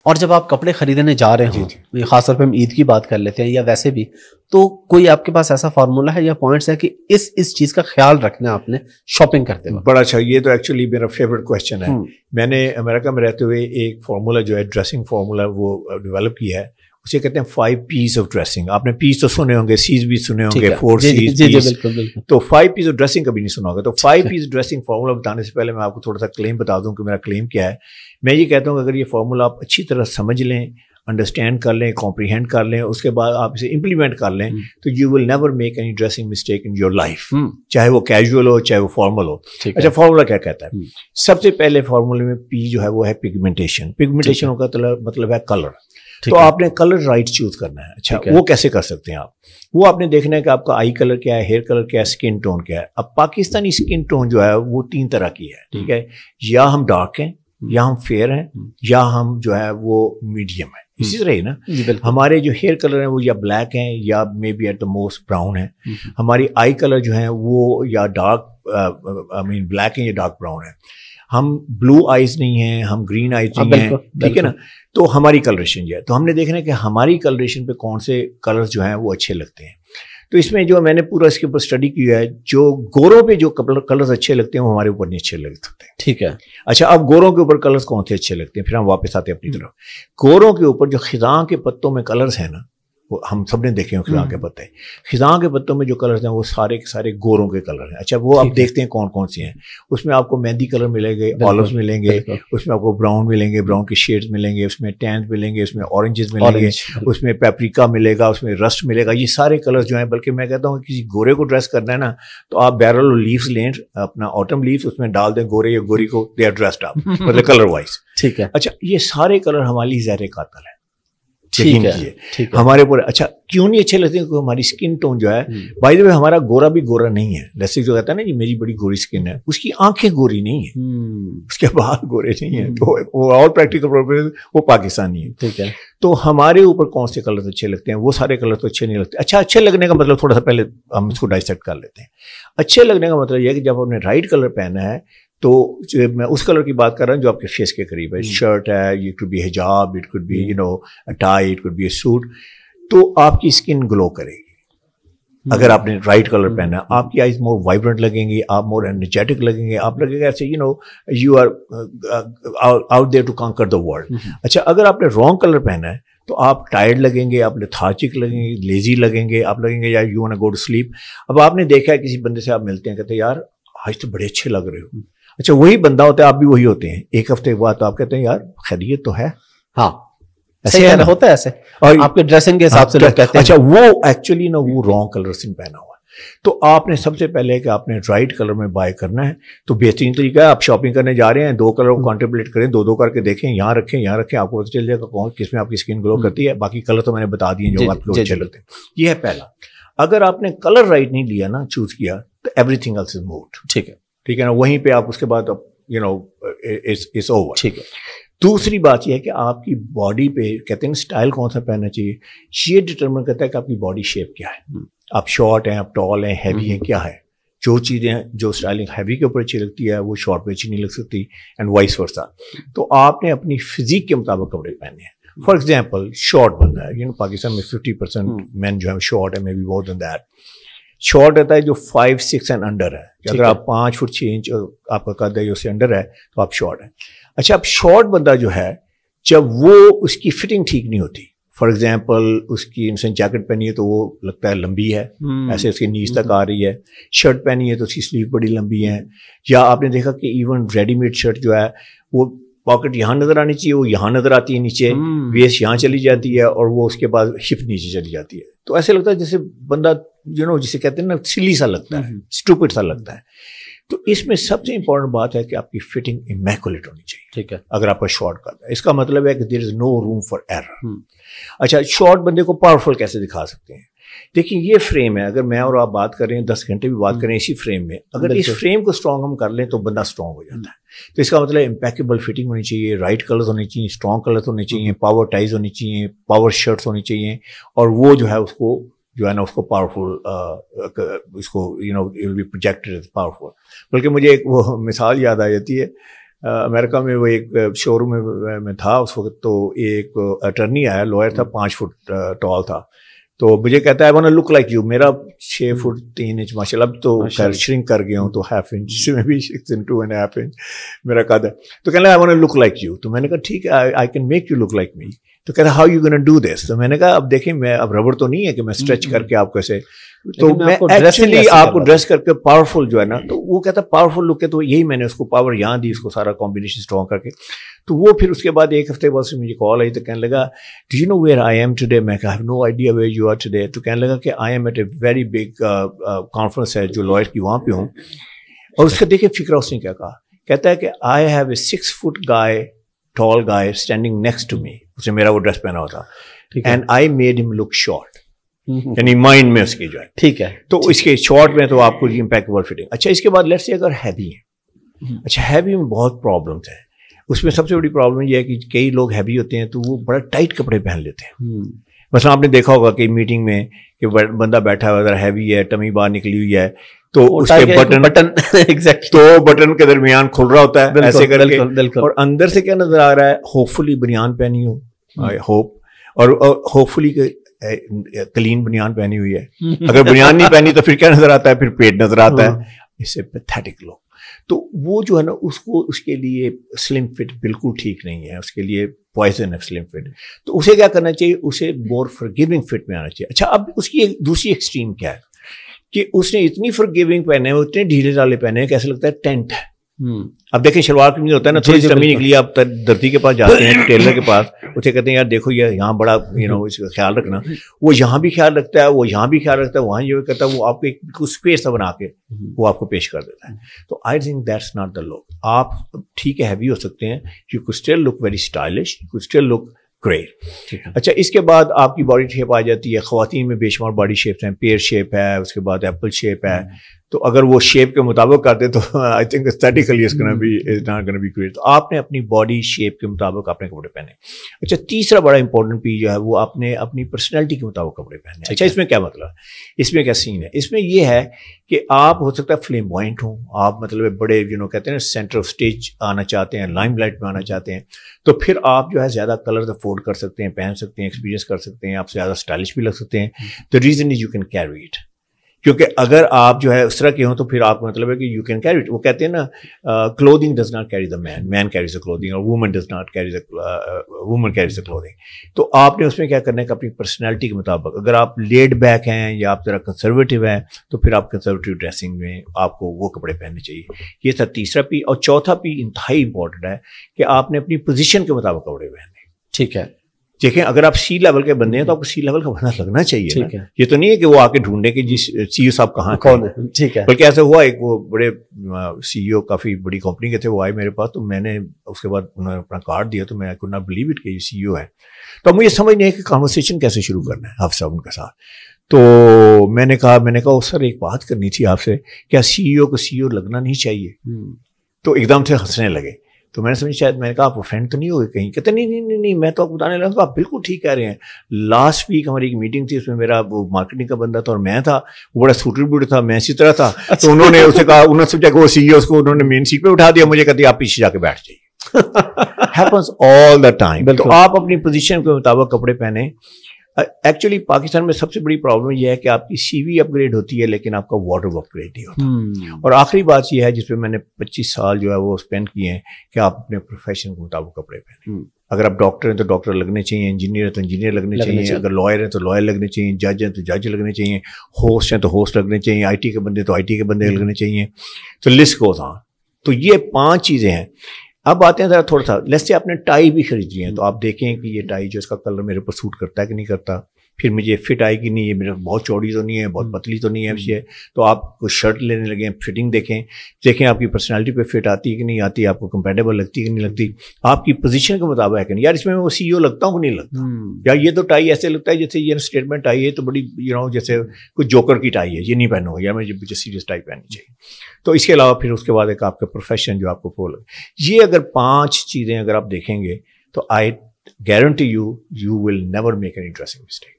اور جب آپ کپڑے خریدنے جا رہے ہوں، خاص طور پہ ہم عید کی بات کر لیتے ہیں یا ویسے بھی، تو کوئی آپ کے پاس ایسا فارمولا ہے یا پوائنٹس ہے کہ اس چیز کا خیال رکھنا ہے آپ نے شاپنگ کرتے ہوئے؟ بڑا اچھا، یہ تو ایکچولی میرا فیوریٹ کوشچن ہے. میں نے امریکہ میں رہتے ہوئے ایک فارمولا جو ہے ڈریسنگ فارمولا وہ ڈیولپ کیا ہے. اسے کہتے ہیں 5 P's آف ڈریسنگ. آپ نے پیس تو سنے ہوں گے، سیز بھی سنے ہوں گے، 4 C's. تو 5 P's آف ڈریسنگ کبھی نہیں سنا ہوگا. تو 5 P's ڈریسنگ فارمولا بتانے سے پہلے میں آپ کو تھوڑا سا کلیم بتا دوں کہ میرا کلیم کیا ہے. میں یہ کہتا ہوں کہ اگر یہ فارمولا آپ اچھی طرح سمجھ لیں، انڈرسٹینڈ کر لیں، کمپریہینڈ کر لیں، اس کے بعد آپ اسے امپلیمنٹ کر لیں، تو you will never make any dressing mistake in your life, چاہے وہ کیجول ہو چاہے وہ فارمل ہو. اچھا، فارمولا کیا کہتا ہے؟ سب سے پہلے فارمولے میں پی جو ہے وہ ہے پگمنٹیشن. پگمنٹیشن کا مطلب ہے کلر. تو آپ نے کلر رائٹ چوز کرنا ہے. اچھا، وہ کیسے کر سکتے ہیں آپ؟ وہ آپ نے دیکھنا ہے کہ آپ کا آئی کلر کیا ہے، ہیئر کلر کیا ہے، اسکن ٹون کیا ہے. اب پاکستانی اسکن ٹون جو ہے وہ 3 طرح کی ہے، ٹھیک ہے؟ یا ہم ڈارک ہیں، یا ہم فیئر ہیں، یا ہم جو ہے وہ میڈیم ہے. اسی طرح ہی نا ہمارے جو ہیئر کلر ہیں وہ یا بلیک ہیں یا maybe at the most brown ہے. ہماری آئی کلر جو ہیں وہ یا ڈارک بلیک ہیں یا ڈارک براؤن ہے. ہم بلو آئیز نہیں ہیں، ہم گرین آئیز نہیں ہیں، ٹھیک ہے نا؟ تو ہماری کلریشن جو ہے، تو ہم نے دیکھنا ہے کہ ہماری کلریشن پہ کون سے کلرز جو ہیں وہ اچھے لگتے ہیں. تو اس میں جو میں نے پورا اس کے اوپر اسٹڈی کیا ہے، جو گوروں پہ جو کلرز اچھے لگتے ہیں وہ ہمارے اوپر نہیں اچھے لگ سکتے. ٹھیک ہے. اچھا، اب گوروں کے اوپر کلرز کون سے اچھے لگتے ہیں؟ پھر ہم واپس آتے ہیں اپنی طرف. گوروں کے اوپر جو خزاں کے پتوں میں کلرز ہیں نا، وہ ہم سب نے دیکھے ہیں. خزاں کے پتے، خزاں کے پتوں میں جو کلرز ہیں وہ سارے کے سارے گوروں کے کلر ہیں. اچھا، وہ آپ دیکھتے ہیں کون کون سے ہیں. اس میں آپ کو مہندی کلر ملیں گے، آلوز ملیں گے، اس میں آپ کو براؤن ملیں گے، براؤن کے شیڈز ملیں گے، اس میں ٹینز ملیں گے، اس میں اورنجز ملیں گے، اس میں پیپریکا ملے گا، اس میں رسٹ ملے گا. یہ سارے کلرز جو ہیں، بلکہ میں کہتا ہوں کسی گورے کو ڈریس کرنا ہے نا تو آپ بیرل اور لیوز لیں، اپنا آٹم لیوز، اس میں ڈال دیں گورے یا گوری کو، دے آر ڈریسڈ اپ، مطلب کلر وائز. ٹھیک ہے. اچھا، یہ سارے کلر ہماری زہر قاتل ہے. ہمارے اوپر اچھا کیوں نہیں اچھے لگتے ہیں؟ کیونکہ ہماری اسکن ٹون جو ہے، بائی دا وے ہمارا گورا بھی گورا نہیں ہے. جیسے جو کہتا ہے نا جی میری بڑی گوری اسکن ہے، اس کی آنکھیں گوری نہیں ہیں، اس کے بال گورے نہیں ہیں. تو وہ اور پریکٹیکل پرپز وہ پاکستانی ہے. ٹھیک ہے. تو ہمارے اوپر کون سے کلر اچھے لگتے ہیں؟ وہ سارے کلر تو اچھے نہیں لگتے. اچھا، اچھے لگنے کا مطلب تھوڑا سا پہلے ہم اس کو ڈائسیکٹ کر لیتے ہیں. اچھے لگنے کا مطلب یہ ہے کہ جب آپ نے رائٹ کلر پہنا ہے تو میں اس کلر کی بات کر رہا ہوں جو آپ کے فیس کے قریب ہے. شرٹ ہے، اٹ کوڈ بی حجاب، it could be tie, it could be a suit. تو آپ کی اسکن گلو کرے گی اگر آپ نے رائٹ کلر پہنا. آپ کی آئیز مور وائبرنٹ لگیں گی، آپ مور انرجیٹک لگیں گے، آپ لگے گا ایسے you are out there to conquer the world. اچھا، اگر آپ نے رانگ کلر پہنا ہے تو آپ ٹائرڈ لگیں گے، آپ لیتھارجک لگیں گے، لیزی لگیں گے، آپ لگیں گے یار you want to go to sleep. اب آپ نے دیکھا ہے کسی بندے سے آپ ملتے ہیں، کہتے ہیں یار آج تو بڑے اچھے لگ رہے ہو. اچھا، وہی بندہ ہوتا ہے، آپ بھی وہی ہوتے ہیں. ایک ہفتے کے بعد تو آپ کہتے ہیں یار خیریت تو ہے. ہاں، ایسے ہوتا ہے ایسے، اور آپ کے ڈریسنگ کے حساب سے لوگ کہتے ہیں. اچھا، وہ ایکچولی نا وہ رانگ کلر سے پہنا ہوا ہے. تو آپ نے سب سے پہلے کہ آپ نے رائٹ کلر میں بائی کرنا ہے. تو بہترین طریقہ ہے، آپ شاپنگ کرنے جا رہے ہیں، 2 کلر کو کانٹمپلیٹ کریں، 2 کر کے دیکھیں، یہاں رکھیں یہاں رکھیں، آپ کو پتہ چل جائے گا کون کس میں آپ کی اسکن گلو کرتی ہے. باقی کلر تو میں نے بتا دیے جو آپ کو اچھے لگتے ہیں. یہ ہے پہلا. اگر آپ نے کلر رائٹ نہیں لیا نا، چوز کیا، تو everything else is moved. ٹھیک ہے. ٹھیک ہے نا، وہیں پہ آپ اس کے بعد اٹس اوور. ٹھیک ہے. دوسری بات یہ ہے کہ آپ کی باڈی پہ کہتے ہیں اسٹائل کون سا پہننا چاہیے، یہ ڈٹرمن کرتا ہے کہ آپ کی باڈی شیپ کیا ہے. آپ شارٹ ہیں، آپ ٹال ہیں، ہیوی ہیں، کیا ہے. جو چیزیں جو اسٹائلنگ ہیوی کے اوپر اچھی لگتی ہے وہ شارٹ پہ اچھی نہیں لگ سکتی، اینڈ وائس ورسا. تو آپ نے اپنی فزیک کے مطابق کپڑے پہنے ہیں. فار ایگزامپل شارٹ بندہ ہے، پاکستان میں 50% مین جو ہے شارٹ ہے، maybe more than that. Short رہتا ہے جو 5, 6 اینڈ انڈر ہے. اگر آپ 5 فٹ 6 انچ آپ کا قد ہے، جو سے انڈر ہے تو آپ شارٹ ہیں. اچھا، اب شارٹ بندہ جو ہے جب وہ اس کی فٹنگ ٹھیک نہیں ہوتی، فار ایگزامپل اس کی انسان جیکٹ پہنی ہے تو وہ لگتا ہے لمبی ہے، ایسے اس کی نیز تک آ رہی ہے. شرٹ پہنی ہے تو اس کی سلیو بڑی لمبی ہے. یا آپ نے دیکھا کہ ایون ریڈی میڈ شرٹ جو ہے وہ پاکٹ یہاں نظر آنی چاہیے، وہ یہاں نظر آتی ہے نیچے، ویسٹ یہاں چلی جاتی ہے، اور وہ اس کے بعد ہپ نیچے چلی جاتی ہے. تو ایسے لگتا ہے جیسے بندہ جسے کہتے ہیں نا سلی سا لگتا ہے، اسٹوپڈ سا لگتا ہے. تو اس میں سب سے امپورٹنٹ بات ہے کہ آپ کی فٹنگ امیکولیٹ ہونی چاہیے. ٹھیک ہے. اگر آپ کا شارٹ کرتا ہے، اس کا مطلب ہے کہ دیر از نو روم فار ایرر. اچھا، شارٹ بندے کو پاورفل کیسے دکھا سکتے ہیں؟ دیکھیں، یہ فریم ہے. اگر میں اور آپ بات کر رہے ہیں 10 گھنٹے بھی بات کریں اسی فریم میں، اگر اس فریم کو اسٹرانگ ہم کر لیں تو بندہ اسٹرانگ ہو جاتا ہے. تو اس کا مطلب امپیکیبل فٹنگ ہونی چاہیے، رائٹ کلرز ہونے چاہیے، اسٹرانگ کلرز ہونے چاہیے، پاور ٹائز ہونی چاہیے، پاور شرٹس ہونی چاہیے، اور وہ جو ہے اس کو جو ہے نا اس کو پاورفل، اس کو will be projected as powerful. بلکہ مجھے ایک وہ مثال یاد آ جاتی ہے. امریکہ میں وہ ایک شو روم میں تھا اس وقت, تو ایک اٹرنی آیا, لوئر تھا, 5 فٹ ٹال تھا, تو مجھے کہتا ہے I wanna look like you. میرا 6 فٹ 3 انچ ماشاء اللہ, اب تو شرنک کر گیا ہوں, تو ½ انچ میں بھی 6 and 2.5 انچ میرا قد ہے. تو کہنے لگا I wanna look like you. تو میں نے کہا ٹھیک ہے, I can make you look like me. تو کہتا ہے how you gonna do this. تو میں نے کہا اب دیکھیں, میں اب ربڑ تو نہیں ہے کہ میں اسٹریچ کر کے آپ کو ایسے, تو میں ایکچولی آپ کو ڈریس کر کے پاورفل جو ہے نا, تو وہ کہتا ہے پاورفل لک ہے, تو یہی میں نے اس کو پاور یہاں دی, اس کو سارا کمبینیشن اسٹرانگ کر کے. تو وہ پھر اس کے بعد 1 ہفتے بعد سے مجھے کال آئی, تو کہنے لگا do you know where I am today. میں کہا I have no idea where you are today. تو کہنے لگا کہ I am at a very big conference ہے جو لائر کی, وہاں پہ ہوں. اور اس کا دیکھیں فکرہ اس نے کیا کہا, کہتا ہے کہ I have a 6 foot guy, tall guy standing next to me. اسے میرا وہ ڈریس پہنا ہوا تھا, and I made him look short. یعنی مائنڈ میں اس کی جو ہے, ٹھیک ہے, تو اس کے شارٹ میں تو آپ کو امپیکٹبل فٹنگ. اچھا اس کے بعد لیٹس سے اگر ہیوی ہیں, اچھا ہیوی میں بہت پرابلمس ہیں. اس میں سب سے بڑی پرابلم یہ ہے کہ کئی لوگ ہیوی ہوتے ہیں تو وہ بڑا ٹائٹ کپڑے پہن لیتے ہیں. مثلا آپ نے دیکھا ہوگا کہ میٹنگ میں کہ بندہ بیٹھا ہوا اگر ہیوی ہے, ٹمی باہر نکلی ہوئی ہے, تو اس کے بٹن تو بٹن کے درمیان کھل رہا ہوتا ہے ایسے کر کے, اور اندر سے کیا نظر آ رہا ہے, ہوپ فلی بنیان پہنی ہو, ہوپ, اور ہوپ فلی کلین بنیان پہنی ہوئی ہے. اگر بنیان نہیں پہنی تو پھر کیا نظر آتا ہے, پھر پیٹ نظر آتا ہے. اسے پیتھیٹک لوگ. تو وہ جو ہے نا, اس کے لیے سلم فٹ بالکل ٹھیک نہیں ہے, اس کے لیے پوائزن ہے سلم فٹ. تو اسے کیا کرنا چاہیے, اسے مور فرگیونگ فٹ میں آنا چاہیے. اچھا اب اس کی ایک دوسری ایکسٹریم کیا ہے کہ اس نے اتنی فرگیونگ پہنے ہیں, اتنے ڈھیلے ڈالے پہنے ہیں کہ ایسا لگتا ہے ٹینٹ ہے. اب دیکھیں شلوار قمیض ہوتا ہے نا, تھوڑی سی کمی نکلی, آپ درزی کے پاس جاتے ہیں, ٹیلر کے پاس, اسے کہتے ہیں یار دیکھو یہ یہاں بڑا اس کا خیال رکھنا. وہ یہاں بھی خیال رکھتا ہے, وہ یہاں بھی خیال رکھتا ہے, وہاں یہ کرتا ہے, وہ آپ کو ایک اسپیس سا بنا کے وہ آپ کو پیش کر دیتا ہے. تو I think that's not the look. آپ ٹھیک ہے ہیوی ہو سکتے ہیں, you could still look very stylish, you could still look great. اچھا اس کے بعد آپ کی باڈی شیپ آ جاتی ہے. خواتین میں بے شمار باڈی شیپس ہیں, پیئر شیپ ہے, اس کے بعد ایپل شیپ ہے. تو اگر وہ شیپ کے مطابق کرتے تو I think statistically is not gonna be great. تو آپ نے اپنی باڈی شیپ کے مطابق اپنے کپڑے پہنے. اچھا تیسرا بڑا امپورٹنٹ پیس جو ہے وہ آپ نے اپنی پرسنالٹی کے مطابق کپڑے پہنے. اچھا اس میں کیا مطلب ہے, اس میں کیا سین ہے, اس میں یہ ہے کہ آپ ہو سکتا ہے فلیموائنٹ ہوں, آپ مطلب بڑے کہتے ہیں سینٹر آف اسٹیج آنا چاہتے ہیں, لائم لائٹ میں آنا چاہتے ہیں, تو پھر آپ جو ہے زیادہ کلرز افورڈ کر سکتے ہیں, پہن سکتے ہیں, ایکسپیرینس کر سکتے ہیں, آپ زیادہ اسٹائلش بھی لگ سکتے ہیں. The reason is you can carry it. کیونکہ اگر آپ جو ہے اس طرح کے ہوں تو پھر آپ کا مطلب ہے کہ یو کین کیری اٹ. وہ کہتے ہیں نا clothing does not carry the man, man carries the clothing, اور woman does not carry the woman carries the clothing. تو آپ نے اس میں کیا کرنا ہے کہ اپنی پرسنالٹی کے مطابق, اگر آپ لیڈ بیک ہیں یا آپ ذرا کنسرویٹو ہیں تو پھر آپ کنسرویٹو ڈریسنگ میں آپ کو وہ کپڑے پہننے چاہیے. یہ تھا تیسرا پی. اور چوتھا پی انتہائی امپورٹنٹ ہے کہ آپ نے اپنی پوزیشن کے مطابق کپڑے پہننے. ٹھیک ہے, دیکھیں اگر آپ سی لیول کے بندے ہیں تو آپ کو سی لیول کا بندہ لگنا چاہیے. یہ تو نہیں ہے کہ وہ آ کے ڈھونڈے کہ جی سی او صاحب کہاں کون ہے. ٹھیک ہے, بلکہ ایسا ہوا, ایک وہ بڑے سی ای او کافی بڑی کمپنی کے تھے, وہ آئے میرے پاس, تو میں نے اس کے بعد انہوں نے اپنا کارڈ دیا, تو میں کوڈ ناٹ بلیو اٹ کہ یہ سی ای او ہے. تو مجھے سمجھ نہیں ہے کہ کانورسیشن کیسے شروع کرنا ہے حافظ صاحب ان کے ساتھ. تو میں نے کہا سر ایک بات کرنی تھی آپ سے, کیا سی ای او کو سی ای او لگنا نہیں چاہیے؟ تو ایک دم سے ہنسنے لگے. تو میں نے سمجھ شاید, میں نے کہا آپ فرینڈ تو نہیں ہوگے کہیں؟ کہتے نہیں, میں تو آپ کو بتانے لگا, آپ بالکل ٹھیک کہہ رہے ہیں. لاسٹ ویک ہماری ایک میٹنگ تھی, اس میں میرا وہ مارکیٹنگ کا بندہ تھا اور میں تھا, وہ بڑا سوٹر بوٹر تھا, میں اسی طرح تھا. تو انہوں نے اسے کہا, انہوں نے سمجھا کہ وہ سی ای او, اس کو انہوں نے مین سیٹ پہ اٹھا دیا, مجھے کہتے آپ پیچھے جا کے بیٹھ جائیے. Happens all the time. تو آپ اپنی پوزیشن کے مطابق کپڑے پہنے. ایکچولی پاکستان میں سب سے بڑی پرابلم یہ ہے کہ آپ کی سی وی اپ گریڈ ہوتی ہے لیکن آپ کا وارڈروب اپ گریڈ نہیں ہوتا. اور آخری بات یہ ہے جس پہ میں نے 25 سال جو ہے وہ اسپینڈ کیے ہیں کہ آپ اپنے پروفیشن کے مطابق کپڑے پہنیں. اگر آپ ڈاکٹر ہیں تو ڈاکٹر لگنے چاہیے, انجینئر ہیں تو انجینئر لگنے چاہیے, اگر لائر ہیں تو لائر لگنے چاہیے, جج ہیں تو جج لگنے چاہیے, ہوسٹ ہیں تو ہوسٹ لگنے چاہیے, آئی ٹی کے بندے تو آئی ٹی کے بندے لگنے چاہیے. تو لسٹ گوز آن. تو یہ 5 چیزیں ہیں. اب آتے ہیں ذرا تھوڑا سا, لیٹس سے آپ نے ٹائی بھی خریدی ہے, تو آپ دیکھیں کہ یہ ٹائی جو اس کا کلر میرے اوپر سوٹ کرتا ہے کہ نہیں کرتا, پھر مجھے فٹ آئے گی نہیں, یہ میرا بہت چوڑی تو نہیں ہے, بہت پتلی تو نہیں ہے. تو آپ کو شرٹ لینے لگے, فٹنگ دیکھیں آپ کی پرسنالٹی پہ فٹ آتی ہے کہ نہیں آتی, آپ کو کمپیٹیبل لگتی ہے کہ نہیں لگتی, آپ کی پوزیشن کے مطابق ہے کہ نہیں. یار اس میں وہ سی ای او لگتا ہوں کہ نہیں لگتا, یا یہ تو ٹائی ایسے لگتا ہے جیسے یہ اسٹیٹمنٹ ٹائی ہے تو بڑی جیسے کوئی جوکر کی ٹائی ہے, یہ نہیں پہنوں گا, یا مجھے سیریس ٹائی پہننی چاہیے. تو اس کے علاوہ پھر اس کے بعد ایک آپ کا پروفیشن جو آپ کو فالو, یہ اگر 5 چیزیں اگر آپ دیکھیں گے تو I guarantee you will never make any dressing mistake.